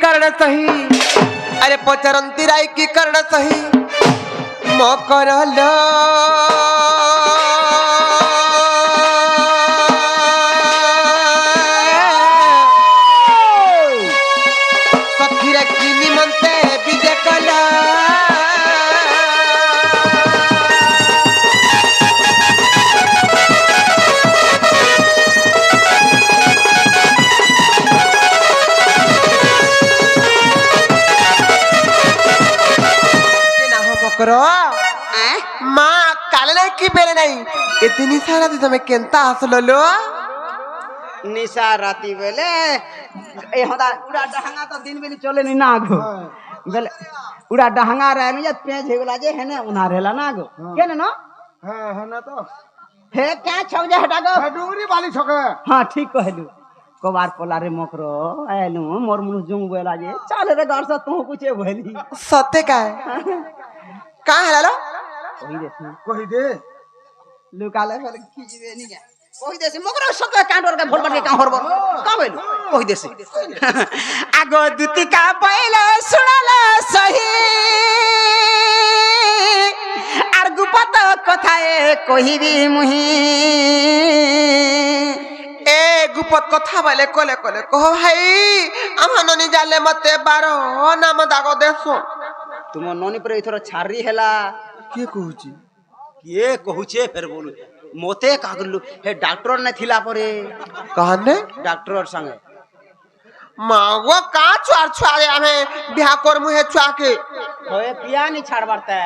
कर्ण सही अरे पचरंती राय की कर्ण सही मकरला सखीरा की निमंते विजय कला माँ काले नहीं की बेरे नहीं इतनी सारा दी तुम्हें केंता हसलो लो निशा राती बेले ए होदा उड़ा डहंगा तो दिन बेली चले नहीं ना गो बेले उड़ा डहंगा रहे न जत पेज हेगला जे है ने उना रहला ना गो के न है ना तो हे क्या छौ जे हटा गो डूंगरी वाली छके हां ठीक कहलु कोबार पोला रे मकरो आयलु मोर मुनु जुंग बेला जे चल रे गाड़ से तू कुछ भली सत्य का है कहां है लालो कोई दे लुकाले फेर खींचबे नहीं के कोई देसी मकरो सके कांडोर के भोल के का हरबो का भइल कोई देसी आगो दुती का पहिले सुनाला सही आर गुपत कथाए कहिबी मुही ए गुपत कथा वाले कोले कोले कहो भाई हम ननी जाले मते बारो नाम दागो देसो तुम ननी पर इथरो छारी हेला के कहूची के कहूचे फेर बोलू मोते कागलु हे डॉक्टर ने थिला परे कहने डॉक्टर संगे मागो का छुआर छुआरे हमें बिहा कर मुहे छुआ के होए पिया नहीं छाड़ बरता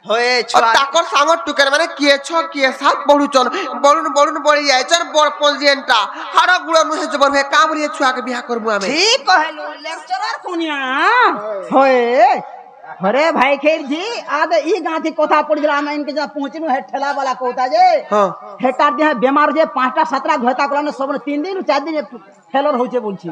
होए और छुआ ताकर सामर टुकर माने किए छ किए साथ पढु चन बडुन बढी जाय चन बड़ पंजियनटा हर गुड़ मुहे जबर हे कामरी छुआ के बिहा कर मु हमें ठीक कहलु लेक्चरर कुनिया होए अरे भाई खेर जी आदे ई गांधी कोथा पड़ गेला हम इनके जा पहुंचनु है ठेला वाला कोथा जे हां हेटार जे बीमार जे 5टा 17 घोता कोला ने सब 3 दिन 4 दिन फेलर होचे बोलछि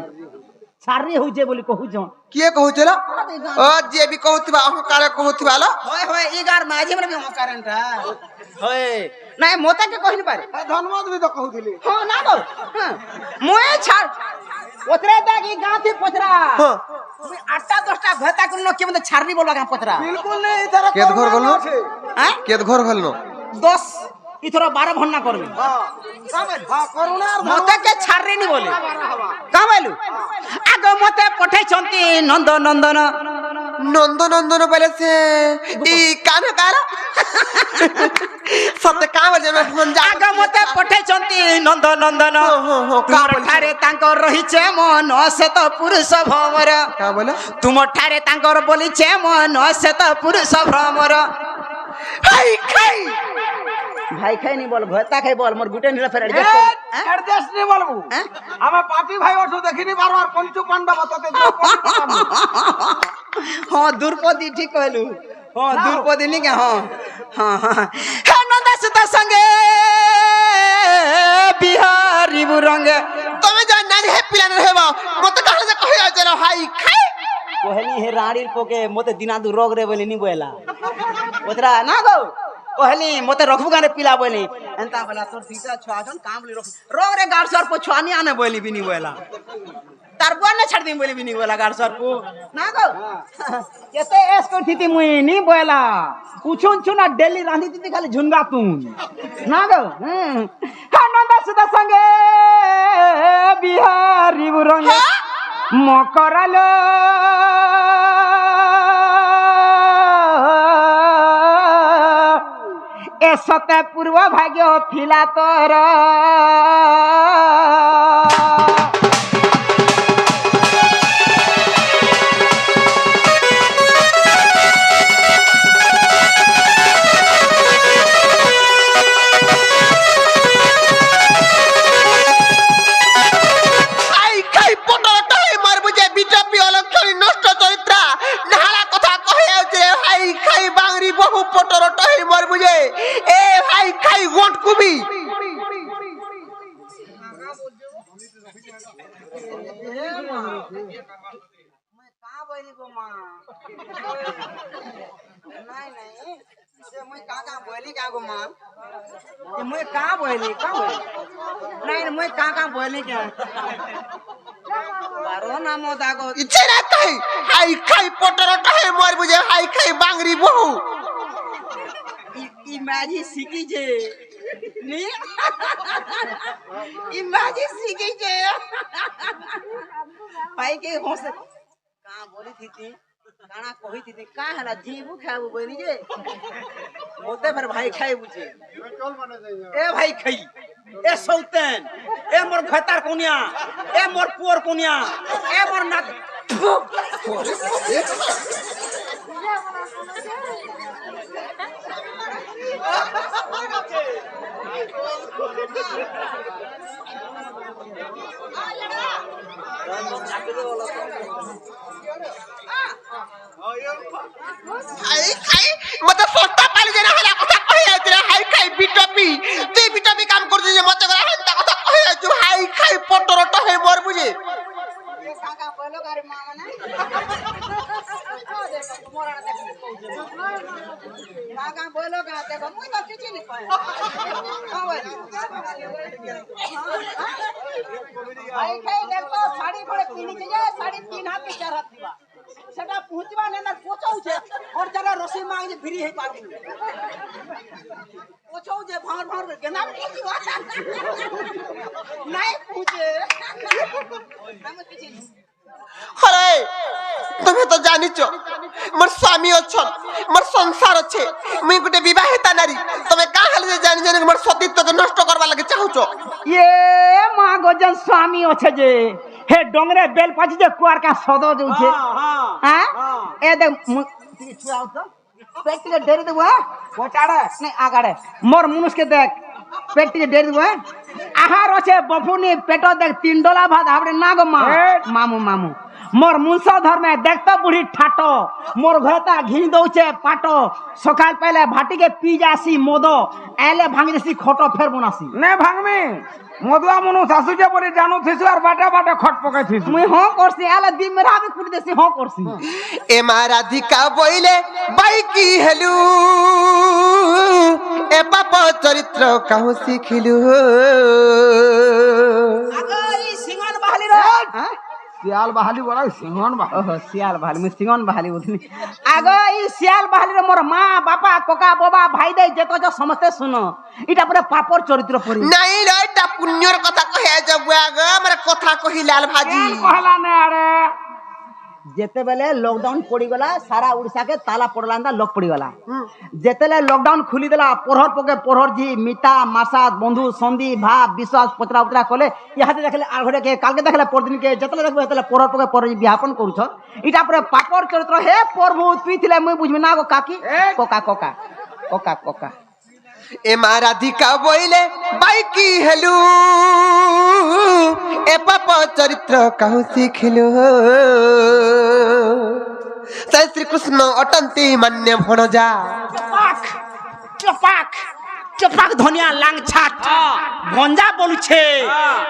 छारी होचे बोली कहू छ के कहू चला ओ जे भी कहूतिबा हम कारे कहूतिबा लो होय होय ई गार माझे में भी हम कारणटा होय नहीं मोता के कहि न पारे धन्यवाद भी तो कहूथिली हां ना गो हां मोए छाड़ ओतरे दागी गांधी पथरा हां तुम 8टा 10टा घोता कोन के मते छारनी बोलवा का पथरा बिल्कुल नहीं इधर केत घर गलनो हैं केत घर गलनो 10 इथरा 12 भन्ना करबी हां हां करुणा मते के छारनी नहीं बोले का बोलू आगो मते पठै छंती नंद नंदन नंदन नंदन बोले से ई कान काला सत्य का बजे में फोन जा आगो मते पठै छंती नंद नंदन का बोले ठारे तांकर रहिछे मन से तो पुरुष भमर का बोले तुम ठारे तांकर बोलिछे मन से तो पुरुष भमर हाय खाई भाई खाई नहीं बोल भता खाई बोल मोर गुटे नीला फेर एडजस्ट एडजस्ट नहीं बोलबू हमें पार्टी भाई ओठो देखिनी बार-बार पंचू पांडा बताते हां दुर्पति ठीक कहलु हां दुर्पति नहीं के हां हां हां हे नंदा सुता संगे बिहारी बुरंगे तमे जा नानी है पिलान रहबा मत कहां से कहि आ जरा हाय खाई कहली हे राड़ी पोके मते दिना दु रोग रे बोली नहीं बोला ओतरा ना गो कहली मते रखबू गाने पिला बोली एंता बोला तोर तीसरा छुआ जन काम ले रोग रे गाड़ सर पर छुआनी आने बोली भी नहीं बोला तार बुआ ने छड़ दी बोली भी नहीं बोला गाड़ सर को ना गो केते एस को थी मुई नहीं बोला पूछुन छुना डेली रांधी थी खाली झुनगा तू ना गो हा नंदा सुदा संगे बिहारी बुरंग मकरलो ए सते पूर्व भाग्य थिला तोर आई खाई पटल टाई मार बुझे बीजेपी अलक्षणी नष्ट चरित्रा नाला कथा कहि आउ जे हाय खाई बांगरी बहु पटल टाई मार बुझे ए हाय खाई गोट कुबी मैं का बोली गो मां नहीं से मैं का बोली का गो मां ते मैं का बोली नहीं मैं का बोली क्या বারো নাম দাগ ইচ্ছে না তাই হাই খাই পটর টাই মর বুঝে হাই খাই বাংরি বহু ই মাঝি শিখিছে নি ই মাঝি শিখিছে ভাই কে হসে কা বলি থিতি কানা কহি থিতি কা হলা জিবু খাবু বলি যে মতে ফের ভাই খাই বুঝে এ ভাই খাই এ সৌতেন এ মোর ভেতার কোনিয়া এ মোর পুয়ার কোনিয়া এ মোর নাত হাই খাই মতে সস্তা পালি যে না হলা কথা কই আইছে হাই খাই বিটপি তুই বিটপি কাম করছিস যে মতে করে হান্তা কথা কই আইছু হাই খাই পটর টাই মর বুঝে কাকা বলো গারে মা মানে কাকা বলো গা দেখো মুই তো কিছু নি কই ভাই খাই দেখো শাড়ি পরে কিনিছে যে শাড়ি 3 হাত কি 4 হাত দিবা সেটা পहुंचवा ने ना पोछौছে और जरा रसी मांग जे फ्री है पाबी पोछौ जे भार भार गेना पोछवा नहीं पूछे हम কিছু হরে তুমি তো জানিছ মোর স্বামী অছন মোর সংসার আছে মুই গুটে বিবাহিতা নারী তুমি কা হালে যে জানি জানি মোর সতীত্বকে নষ্ট করবা লাগে চাহুছ ये माँ गोजन स्वामी अच्छे जे हे डोंगरे बेल पाची जे कुआर का सदो जो छे हां ए देख छुआओ तो पेट के डेरी देबो कोचाड़े नहीं आगाड़े मोर मुनुष के देख पेट के डेरी देबो आहार अच्छे बफुनी पेटो देख 3 डोला भात आपरे ना गो मां मामू मामू मोर मुंसधर में देखता बुढ़ी ठाटो मोर घरता घी दौचे पाटो सकाल पहले भाटी के पी जासी मोदो एले भांग जैसी खोटो फेर बनासी নে ভাঙমি মদুয়া মনু শাশু যে বলে জানো থিসু আর বাটা বাটা খট পকাই থিসু मुई हो करसी एले दी मेरा भी कुटी देसी हो करसी এ মা রাধিকা বইলে বাই কি হেলু এ পাপ চরিত্র কাহু শিখিলু আগো ই সিংহন বাহালি রে हां শিয়াল বাহালি বলা সিংহন বাহালি ओहो सियाल बहाली मुई सिंगन बहाली उठनी आगो ई सियाल बहाली रे मोर मां बापा कोका बाबा भाई दे जेतो जो समस्ते सुनो इटा पूरे पापर चरित्र परी নাই রে এটা পুণ্যর কথা কহে যাব আগ আমার কথা কহি লাল ভাজি কহলা নে আরে जेते बेले लॉकडाउन पड़ी गला सारा उड़ीसा के ताला पड़ला अंदा लॉक पड़ी गला जेतेले लॉकडाउन खुली देला पोरहर पके पोरहर जी मिता मासा बंधु संधि भा विश्वास पतरा उतरा कोले याते देखले आघरे के काल के देखले परदिन के जेतेले देखबे हेतेले पोरहर पके पोरहर बिहापन करूछ इटा पूरे पापर चरित्र हे प्रभु तुई थिले मुई बुझमे ना गो काकी कोका कोका कोका कोका এ মা রাধিকা বইলে বাই কি হেলু এ পাপ চরিত্র কাহু শিখিলু সে শ্রীকৃষ্ণ অটন্তি মান্য ভণজা चपाक चपाक चपाक धनिया लांगछाट गंजा बोलुछे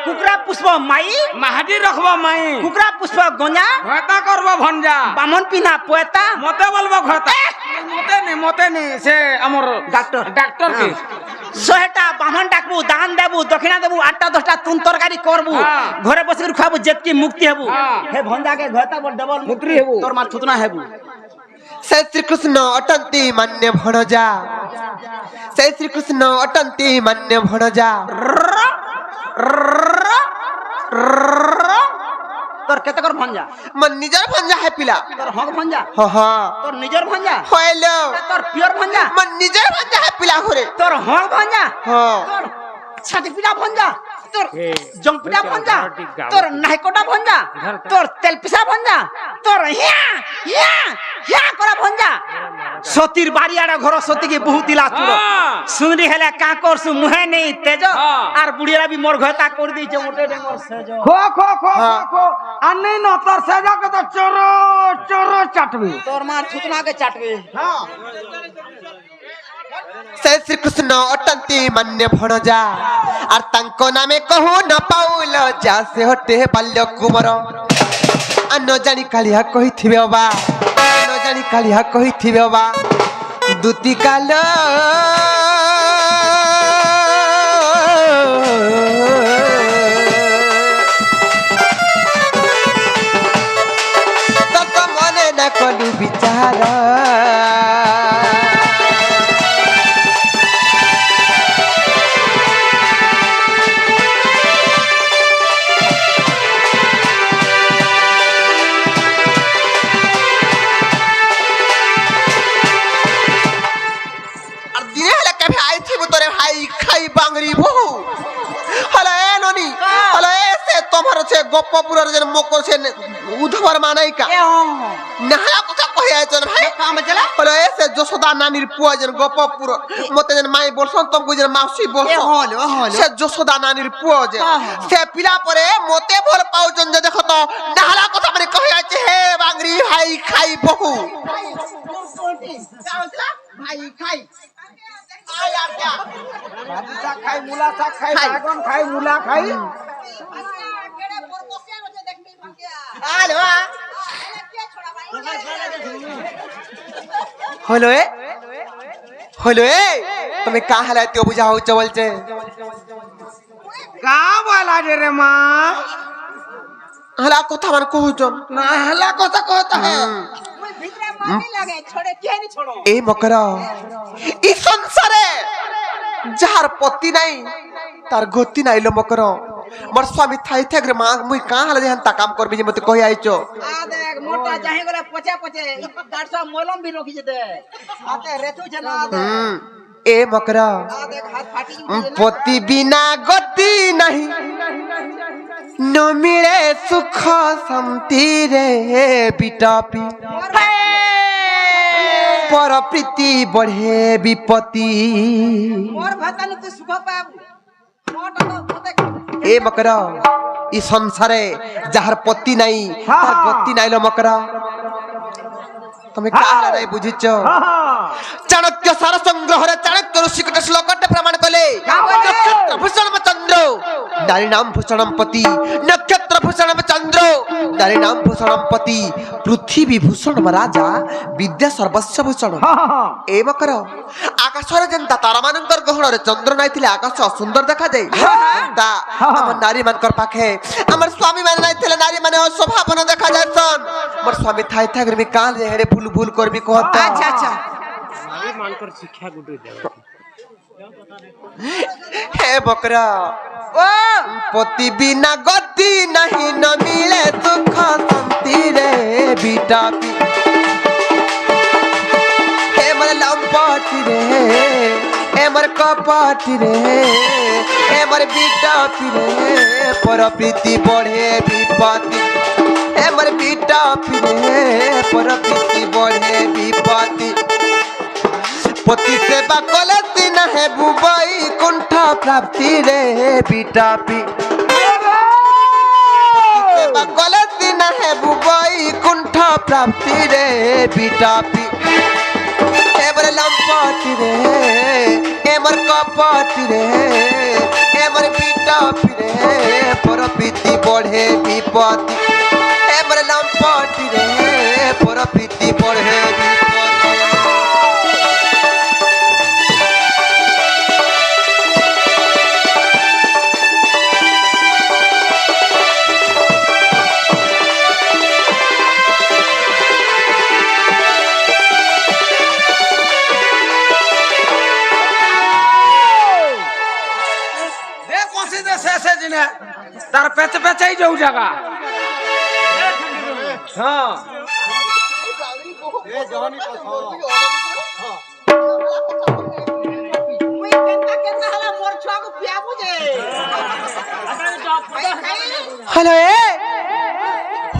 कुकरा पुष्प माई মাহাদি রাখবা মাই कुकरा पुष्प गंजा ঘটা করব ভঞ্জা बामन पिना पोएता মতে বলবো ঘটা মতে নি সে আমর डॉक्टर ডাক্তার কি শহেটা বামন ডাকবু দান দেবু দক্ষিণা দেবু 8টা 10টা তুন তরকারি করবু হ্যাঁ। ঘরে বসে করে খাবু যেতকি মুক্তি হেবু হ্যাঁ। হে ভন্ডাকে ঘরতা বল ডবল মুত্রি হেবু। তোর মার ছুতনা হেবু সে শ্রীকৃষ্ণ অটন্তি মান্য ভণজা সে শ্রীকৃষ্ণ অটন্তি মান্য ভণজা তোর কেতে কর ভঞ্জা মন নিজের ভঞ্জা হে পিলা তোর হক ভঞ্জা হ হ তোর নিজের ভঞ্জা হইলো তোর পিওর ভঞ্জা মন নিজের ভঞ্জা হে পিলা ঘরে তোর হক ভঞ্জা হ তোর ছাতি পিটা ভঞ্জা তোর জংপিটা ভঞ্জা তোর নাইকোটা ভঞ্জা তোর তেল পিসা ভঞ্জা তোর হিয়া হিয়া হিয়া করা ভঞ্জা সতীর বাড়িয়াড়া ঘর সতীকে বহুত দিলা তুলো শুনরি হেলে কা করছু মুহে নেই তেজ আর বুড়িয়া বি মোর ঘরতা করে দিছে মোটে ডেঙ্গর সেজ খো খো খো খো আর নেই ন তোর সেজাকে তো চোরো চোরো চাটবি তোর মার ছুতনাকে চাটবে ସେ ଶ୍ରୀକୃଷ୍ଣ ଅଟନ୍ତି ମାନ୍ୟ ଭଣଜା ଆର୍ ତାଙ୍କ ନାମେ କହୁ ନ ପାଉଲ ଯା ସେ ହଟେ ବାଲ୍ୟ କୁମର ନ ଜାଣି କାଳିଆ କହିଥିବେ ଅବା ନ ଜାଣି କାଳିଆ କହିଥିବେ ଅବା ଦୁତି କାଲ না কলু বিচার আর দিনে হলে কেবে আইথিব তোরে ভাই খাই বাংরি বহু হলো এ ননি হলো এ সে তোমার হচ্ছে গোপপুরের যে মকর সে উধবর মানাইকা নাহলা কথা কই আইছন ভাই হলো এ সে যশোদা নানির পুয়া যে গোপপুর মতে যে মাই বলছন তমকু যে মাউসি বলছন সে যশোদা নানির পুয়া যে সে পিলা পরে মতে ভল পাউছন যে দেখো তো নাহলা কথা মানে কই আইছে হে বাংরি ভাই খাই বহু ভাই খাই ভাজি শাক খাই, মূলা শাক খাই, বাগন খাই, মূলা খাই। হলো এ হলো এ তুমি কা হালাতে বুঝা হচ্ছে বলছে কা বলা রে মা হালা কথা মান কহুছন না হেলা কথা কহতা হে এই মকরা এই সংসারে যার পতি নাই তার গতি নাই লো মকর মোর স্বামী থাই থাকরে মা মুই কা হালা যেন তা কাম করবি যে মতে কই আইছো দেখ মোটা চাহি গলে পচে পচে 150 মলম भी রখি যেতে হাতে রেতু છે না এ মকরা দেখ হাত ফাটি পতি বিনা গতি নাই ন মিলে সুখ শান্তি রে বিটাপি পর প্রীতি বঢ়ে বিপত্তি মোর ভাতানি তুই সুখ পাবু মোটা তো দেখ এ মকরা ই সংসারে যাহার পতি নাই তার গতি নাই লো মকরা তুমি কাহলা নাই বুঝিছ চাণক্য সার সংগ্রহরে চাণক্য ঋষি কটা শ্লোকটা প্রমাণ কলে নক্ষত্র ভূষণম চন্দ্র নারী নাম ভূষণম পতি নক্ষত্র ভূষণম চন্দ্র নারী নাম ভূষণম পতি পৃথিবী ভূষণম রাজা বিদ্যা সর্বস্ব ভূষণ এ মকর আকাশরে যেন্তা তারা মানଙ୍କର গহণরে চন্দ্র নাই থিলে আকাশ অসুন্দর দেখা যায় তা আমার নারী মানଙ୍କର পাখে আমার স্বামী মানে নাই থিলে নারী মানে অস্বভাবনা দেখা যায়ছন মোর স্বামী থাই থাকরে আমি কাল রে হেরে ভুল ভুল করবি কহত আচ্ছা আচ্ছা হে বকরা ও পতি বিনা গতি নাহি ন মিলে সুখ শান্তি রে বিটাপি হে মর লম্পটি রে হে মর কপটি রে হে মর বিটাপি রে পর প্রীতি বঢ়ে বিপত্তি হে মর বিটাপি রে পর প্রীতি বঢ়ে বিপত্তি পতি সেবা কলে সিনা হে বুবাই কুণ্ঠ প্রাপ্তি রে বিটাপি সেবা কলে সিনা হে বুবাই কুণ্ঠ প্রাপ্তি রে বিটাপি এবারে লম্পটি রে এমর কপটি রে এমর বিটাপি রে পর প্রীতি বঢ়ে বিপত্তি এবারে লম্পটি রে পর প্রীতি বঢ়ে বিপত্তি দে কষি দে শেষে দিনে তার পেছে পেছেই যাও জায়গা হ্যাঁ মুই কেনতা কেনতা হলা মোর ছুয়াকে পিয়াবু যে হলো এ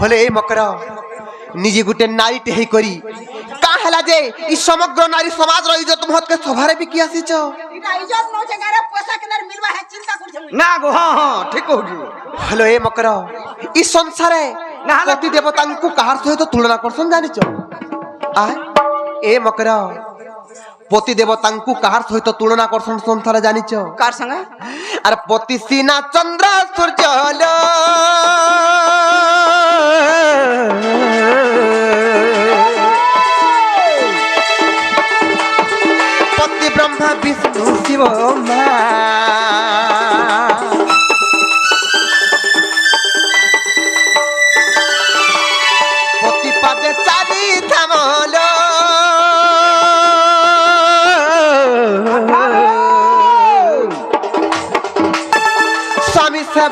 হলে এই মকরা নিজে গুটে নারী টেহি করি কা হেলা যে ই সমগ্র নারী সমাজ র ইজ্জত মহৎকে সভারে বিকি আসিছ এটা ইজ্জত নছে গারে পয়সা কেনার মিলবা হে চিন্তা করছ না গো হ্যাঁ হ্যাঁ ঠিক কହୁଛୁ হলো এ মকরা ই সংসারে পতি দেবতাଙ୍କୁ কাহার সহিত তুলনা করছন জানিছ আ এ মকরা পতি দেবতাଙ୍କୁ কাহার সহিত তুলনা করছন সংসারে জানিছ কার সঙ্গে আর পতি সিনা চন্দ্র সূর্য হলো পতি ব্রহ্মা বিষ্ণু শিব মা পতি পাদে চারি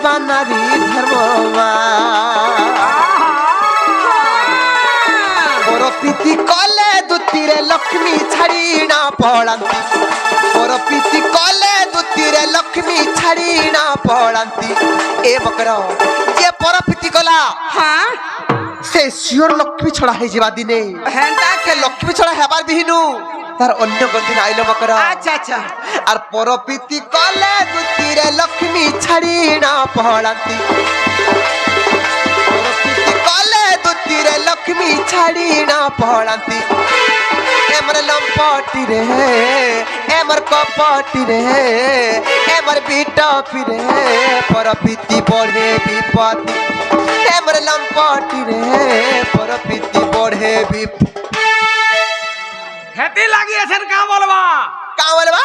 বা নারী ধর্মমা পরপ্রীতি কলে দুতিরে লক্ষ্মী ছাড়ি না পড়ান্তি পরপ্রীতি কলে দুতিরে লক্ষ্মী ছাড়ি না পড়ান্তি এ বকর যে পরপ্রীতি কলা হ্যাঁ সে শিওর লক্ষ্মী ছড়া হয়ে যাবা দিনে হেন্তা সে লক্ষ্মী ছড়া হেবার বিহিনু তার অন্য গন্তি আইলো বকর আচ্ছা আচ্ছা আর পরপ্রীতি কলে দুতিরে লক্ষ্মী ছাড়ি না পড়ান্তি পরপ্রীতি কলে দুতিরে লক্ষ্মী ছাড়ি না পড়ান্তি এমর লম্পটি রে এমর কপটি রে এমর বিটপি রে পরপ্রীতি বড়ে বিপত্তি এমর লম্পটি রে পরপ্রীতি বড়ে বিপত্তি খেতে লাগিয়েছেন কা বলবা কা বলবা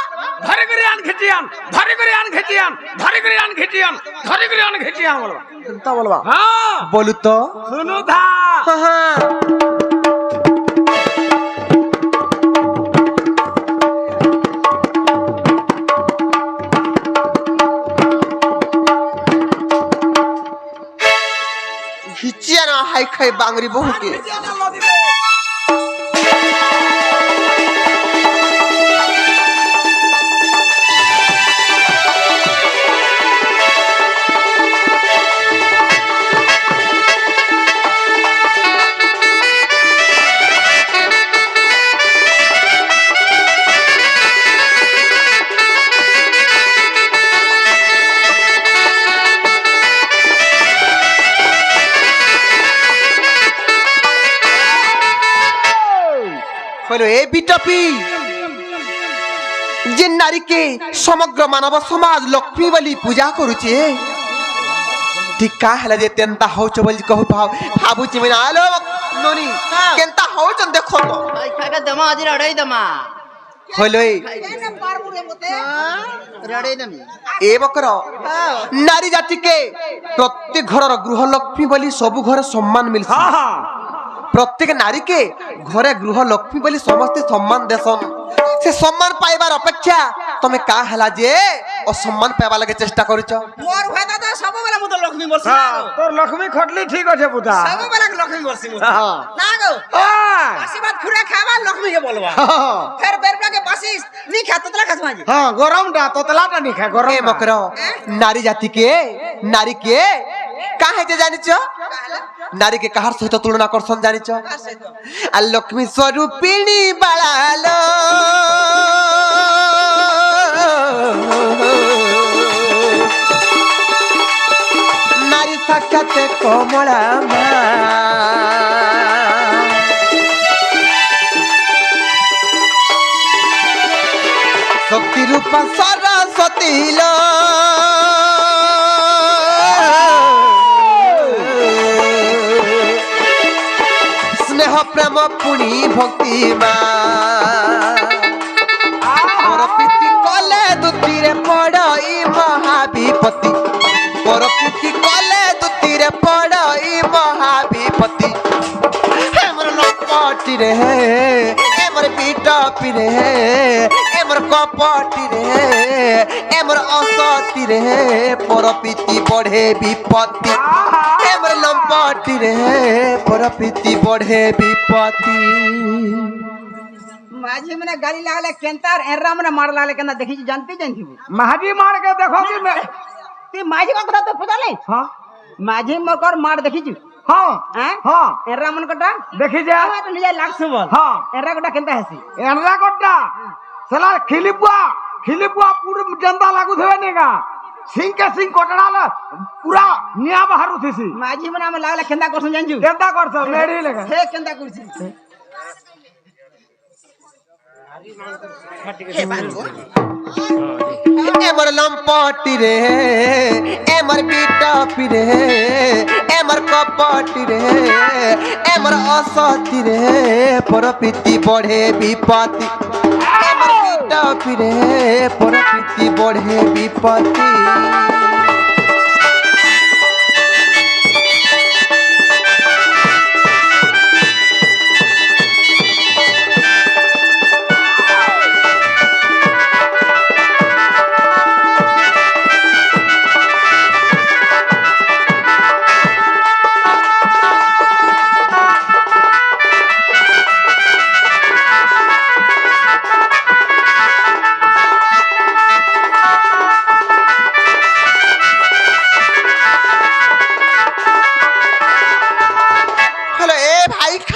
ধরে করে আন খেচিয়ান ধরে করে আন খেচিয়ান ধরে করে আন খেচিয়ান ধরে করে আন খেচিয়ান বলবা তা বলবা হ্যাঁ বলু তো শুনু থা হ্যাঁ ঘিচিয়া না হাই খাই বাংরি বহুকে হলো এ বিটপি যে নারীকে সমগ্র মানব সমাজ লক্ষ্মী বলি পূজা করুছে ঠিক কা হেলা যে তেনতা হউছ বলি কহু ভাবুছি মানে আলো ননি কেনতা হউছ দেখো তো খাইকা দমা আজি রড়াই দমা হলো রড়াই দমি এ বকর নারী জাতিকে প্রত্যেক ঘরর গৃহলক্ষ্মী বলি সবু ঘরে সম্মান মিলছে প্রত্যেক নারীকে ঘরে গৃহ লক্ষ্মী বলি সমস্ত সম্মান দেশন সে সম্মান পাইবার অপেক্ষা তুমি কা হেলা যে অসম্মান পাইবার লাগে চেষ্টা করিছ মোর ভাই দাদা সববেলা মতো লক্ষ্মী বলছি তোর লক্ষ্মী খটলি ঠিক আছে বুদা সববেলা লক্ষ্মী বলছি না গো বাসি ভাত খুরে খাবার লক্ষ্মীকে বলবা ফের বেরবাকে বাসি নি খা তোতলা খাস মাঝি হ্যাঁ গরমটা তোতলাটা নি খা গরম এ মকর নারী জাতিকে নারীকে কাহে জানিছ নারীকে কাহার সহিত তুলনা করছন জানিছ আর লক্ষ্মী স্বরূপিণী বাড়ালো নারী সাক্ষাতে কমলা মা শক্তি রূপা সরস্বতী স্নেহ প্রেম পুণি ভক্তি মা পরপ্রীতি কলে দুতিরে পড়ই মহাবিপত্তি পরপ্রীতি কলে দুতিরে পড়ই মহাবিপত্তি এমর লম্পটি রে এমর বিটপি রে এমর কপটি রে এমর অসতি রে পরপ্রীতি বড়ে বিপত্তি এমর লম্পটি রে পরপ্রীতি বড়ে বিপত্তি মাঝে মানে গালি লাগলে কেনতার এররা মানে মার লাগলে কেনা দেখিছি জানতে জানছিব মাঝি মার के देखो कि मैं তুই মাঝি কথা তো পড়ালে हां মাঝি মকর মার দেখিছি हां হ্যাঁ हां এররা মন কটা देखी जा আমার তো নিজে লাগছে বল हां এররা কটা কেনতা হাসি एनरा कोटा साला खिलिपुआ पूरा जंदा लागू थवे नेगा सिंह के सिंह कोटड़ाला पूरा निया बाहर उठीसी মাঝি মানে আমার লাগলে কেনতা করছ জানছু केंदा करछ मेडी लगा হে কেনতা করছি হে বালু এমর লম্পটি রে এমর বিটপি রে এমর কপটি রে এমর অসতি রে পরপ্রীতি বড়ে বিপত্তি এমর বিটপি রে পরপ্রীতি বড়ে বিপত্তি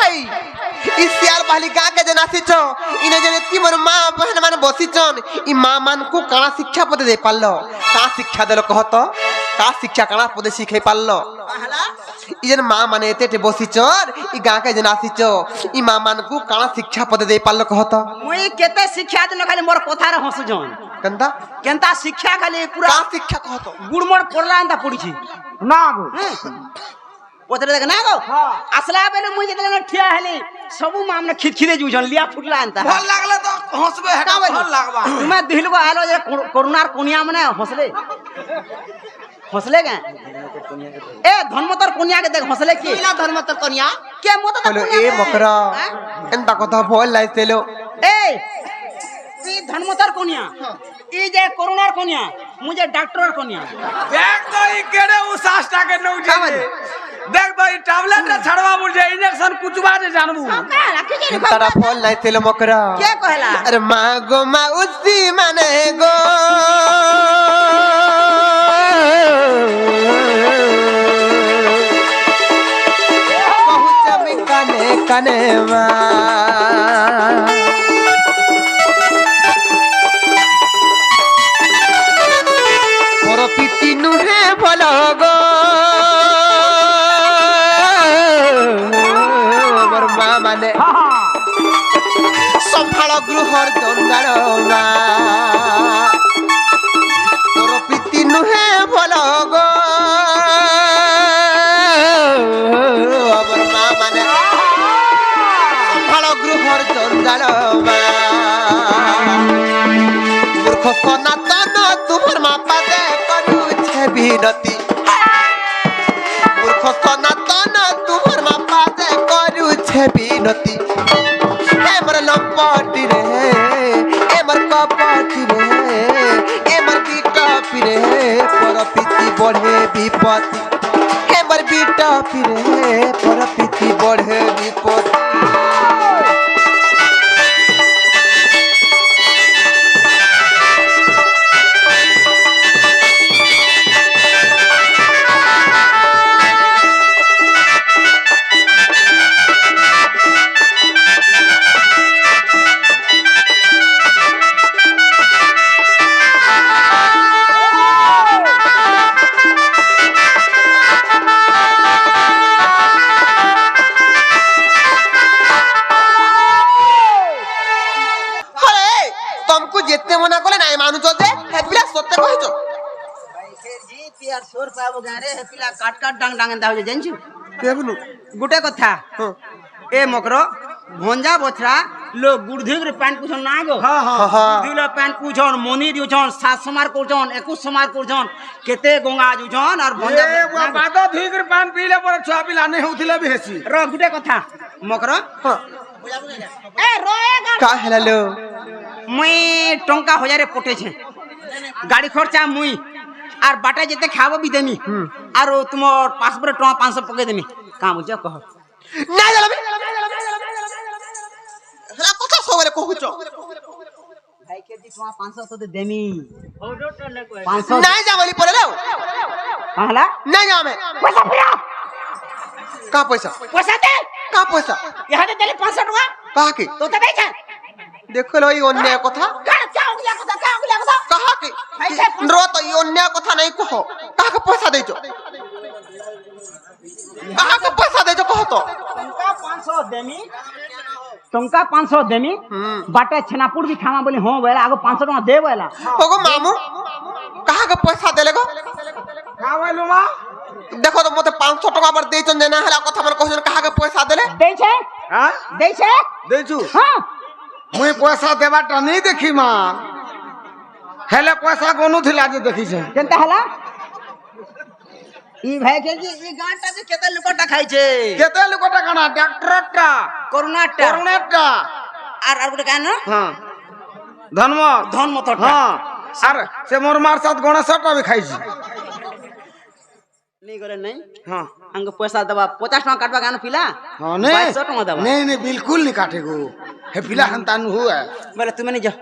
ভাই ই সিয়াল বালি গাঁ কে যেন আসিছ ইনে যেন কি মোর মা বহন মানে বসিছন ই মা মানকু কাଣା শিক্ষা পদে দেই পারলো কা শিক্ষা দেলো কহত কা শিক্ষা কাଣା পদে শিখাই পারলো ই যেন মা মানে এতে বসিছন ই গাঁ কে যেন আসিছ ই মা মানকু কাଣା শিক্ষা পদে দেই পারলো কহত মুই কেতে শিক্ষা দিন খালি মোর কথারে হসুজন কেনতা কেনতা শিক্ষা খালি পুরা কা শিক্ষা কহত গুড়মড় পড়লা এন্তা পড়িছি না গো পথরে দেখ না গো আসলা বেলে মুই যেতে ঠিয়া হেলি সবু মামনে খিদখিদে জুজন লিয়া ফুটলা এন্তা ভাল লাগলে তো হসবে হেটা ভাল লাগবা তুমি দিল গো আলো যে করুণার কোনিয়া মানে হসলে হসলে কে এ ধর্মতর কোনিয়া কে দেখ হসলে কি না ধর্মতর কোনিয়া কে মত হলো এ মকরা এন্তা কথা বল লাইতেলো এই তুই ধর্মতর কোনিয়া এই যে করুণার কোনিয়া মুই যে ডাক্তারের কোনিয়া দেখ তো ই কেড়ে ও শ্বাসটাকে নউছে দেখ তো ই ট্যাবলেটটা ছাড়বা বলছে ইনজেকশন কুচবা যে জানবু তারা বল লাইতেলো মকরা কে কহলা अरे माँ गो माँ उसी मने गो पहुँच में कने कने माँ मोर पीती नुहे भलो गो मोर माँ माने সম্ভাଳ ଗୃହର ଜଞ୍ଜାଳ ମା ତୋର ପ୍ରୀତି ନୁହେଁ ଭଲ ଗো ଆମର ମା ମାନେ ସମ୍ଭାଳ ଗୃହର ଜଞ୍ଜାଳ ମା ମୂର୍ଖ ସନାତନ ତୁମର ମା ପାଦେ କରୁଛେ ବିନତି ମୂର୍ଖ ସନାତନ ତୁମର ମା ପାଦେ କରୁଛେ ବିନତି एमर लंपटी रे एमर कपटी रे एमर बीटपी रे परपीति बढ़े विपत्ति एमर बीटपी रे परपीति बढ़े विपत्ति तुमको जितने मना कले नाई मानु जे हेपिला सत्य कहजो জি পিয়ার সোর পাবো গারে হেপিলা কাট কাট ডাং ডাং এন্তা হয়ে জানছু কেবনু গুটে কথা এ মকর ভঞ্জা বছরা লোক গুড়ধিগরে প্যান্ট পুছন না গো গুড়ধিগলে প্যান্ট পুছন মনি দিউছন 7 সমার করছন 21 সমার করছন কেতে গঙ্গা জুছন আর ভঞ্জা বাদ ধুইকরে পান পিলে পরে ছুয়া পিলা নাই হউতিলে বেশি র গুটে কথা মকর এ রয়েগা का हेलालो মুই টঙ্কা হজারে পটেছে গাড়ি খরচা মুই আর বাটা যেতে খাবো বি দেমি আর তোমার পাসপোর্ট টঙ্কা 500 পকে দেমি কাম বুঝ কহ না জালামি হেলা কথা সবরে কহুছ ভাই কে দি টঙ্কা 500 তো দেমি 500 নাই যাবলি পরে লো হলা না যামে পয়সা ফিরা का पैसा পয়সা দে का पैसा ইহাতে দেলি 500 টাকা कहा के তো তে দেছ देखो लो ये अन्याय कथा कहा के रो तो ये अन्याय कथा नहीं कहो कहा के पैसा देजो कहा के पैसा देजो कहो तो टंका 500 देमी टंका 500 देमी बाटे छनापुर भी खामा बोली हो बेला आगो 500 टका दे बेला ओगो मामू कहा के पैसा देले गो का बोलू मा देखो तो मते 500 टका पर देचन देना हला कथा मन कहन कहा के पैसा देले दे छे हां दे छे देचू हां मुई पैसा देबाटा नहीं देखी मा हेले पैसा कोनु थिला जे देखी छे केनता हला ई भाई के जी ई गांटा जे केते लुकटा खाइ छे केते लोकटा काना डॉक्टरटा कोरोनाटा कोरोनाटा আর আর গুটে কেন हां धर्म ধন মতটা हां আর সে মোর মার সাথ গণেশটা भी খাইছি नहीं करे नहीं हां अंग पैसा दबा 50 टका काटबा गान पिला हां नहीं 2200 टका दबा नहीं नहीं बिल्कुल नहीं काटे गो हे पिला हंता नु हुआ बोले तुम नहीं जा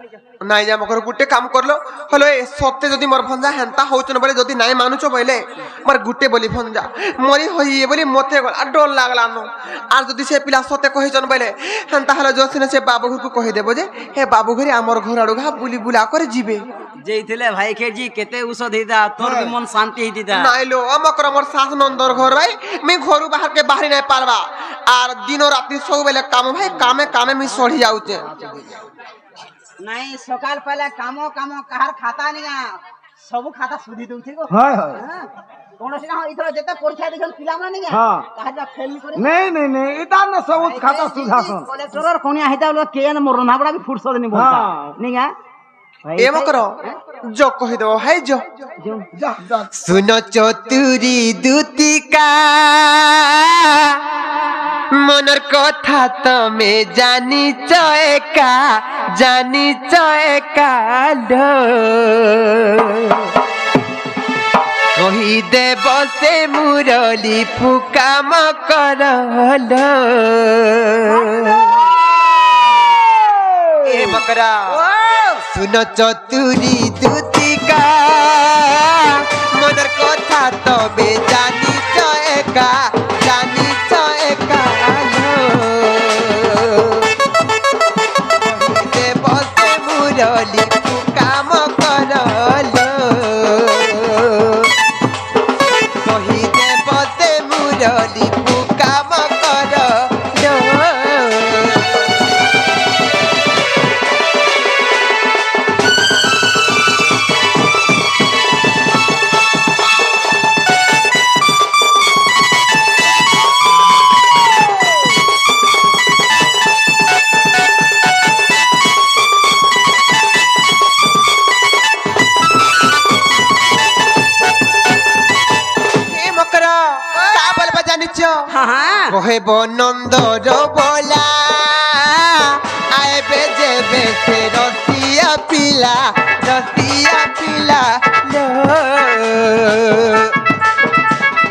ନାଇଁ ଯେ ମକର ଗୁଟେ କାମ କରଲ ହଲୋ ଏ ସତେ ଯଦି ମୋର ଭଞ୍ଜା ହେନ୍ତା ହଉଛନ ବୋଲେ ଯଦି ନାଇଁ ମାନୁଛ ବୋଇଲେ ମୋର ଗୁଟେ ବୋଲି ଭଞ୍ଜା ମରି ହଇଏ ବୋଲି ମତେ ଗଲା ଡର ଲାଗଲା ନ আর যদি সে পিলা সতে কহিছন বলে হেন্তা হলে জসিনে সে বাবু ঘরକୁ কহিদেব যে হে বাবু ঘরে আমার ঘর আড়ু ঘা বুলি বুলা করে ଯିବେ যেইଥିଲେ ভাই খেজি কেতে ঔষধ হইতা তোর কি মন শান্তি হইতা নাইলো আমাকর আমার শাশ নন্দর ঘর ভাই আমি ঘরু বাহারকে বাহারি নাই পারবা আর দিন রাতি সববেলে কাম ভাই কামে কামে আমি সড়ি যাউছে নাই সকাল পেলে কাম কাম কাহার খাতা নিয়া সবু খাতা সুধি দউছে গো हाय हाय কোনসি না ইথর যেতে পরীক্ষা দিছন পিলা মানে নিয়া হ্যাঁ। কাহার ফেল করে नहीं नहीं नहीं इता न सब खाता सुधासन কলেক্টরর কোনিয়া হইতা বলে কে ন মোর না বড়া বি ফুরসত নি বলতা হ্যাঁ। নিগা এ মকর যোগ কহিদেব হাই যোগ जा जा सुन चतुरी दूतिका মনের কথা তুমি জানিছ একা কহি দেব সে মুরলি ফুকাম করল এ বকরা শুন চতুরি দুতিকা মনের কথা তবে জানিছ একা বসে মুরলি কাম করল কহিদে বসে মুরলি কাম করল হ্যাঁ হ্যাঁ কহেব নন্দর বলা আইবে যেবে সে রসিয়া পিলা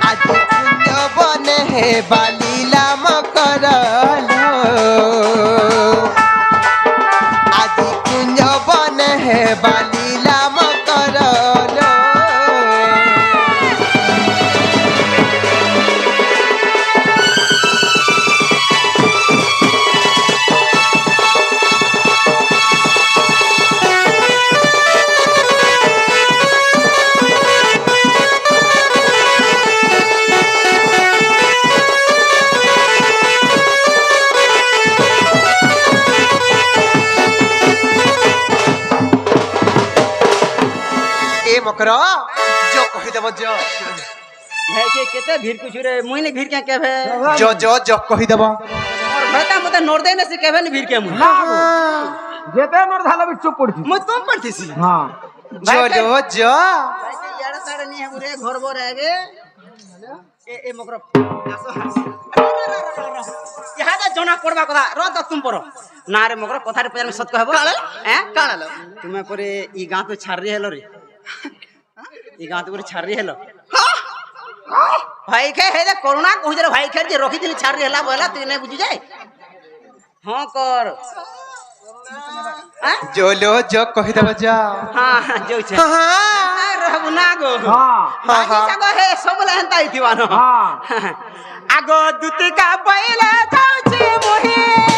আজি কুঞ্জ বনে হে বালিলা মকরল আজি কুঞ্জ বনে হে বালিলা মকরল মকর जो কহি দেব जो ভাই কে কেতে ভিড় কুছুরে মুইনে ভিড় কে কেবে जो কহি দেব और ভাইতা মতে নর দেই না সে কেবে নি ভিড় কে মুই जेते नर झाला भी चुप पड़ती মুই তুম পড়তিছি हां जो ভাই কে ইয়াড়া তাড়ে নি হেবুরে ঘর বর আগে এ মকর আসো ইহাদা জনা পড়বা কথা রদ তুম পড়ো না রে মকর কথারে পয়ার আমি সত কহব হ্যাঁ কানালো তুমি পরে ই গাঁ তো ছাড়রি হেলো রে ই গাঁ তো পরে ছাড়রি হেলো ভাই খে হে দে করোনা কहि রে ভাই খে যে রখি দিলি ছাড়রি হেলা বলা তুই নাই বুঝি যাই হ্যাঁ কর হ্যাঁ जो কহি দেব যা হ্যাঁ যাউছে रहबु ना गो हां बाकी सगो हे सबला हंता इथिवानो हां आगो दुतिका बैला जाउछि मोहि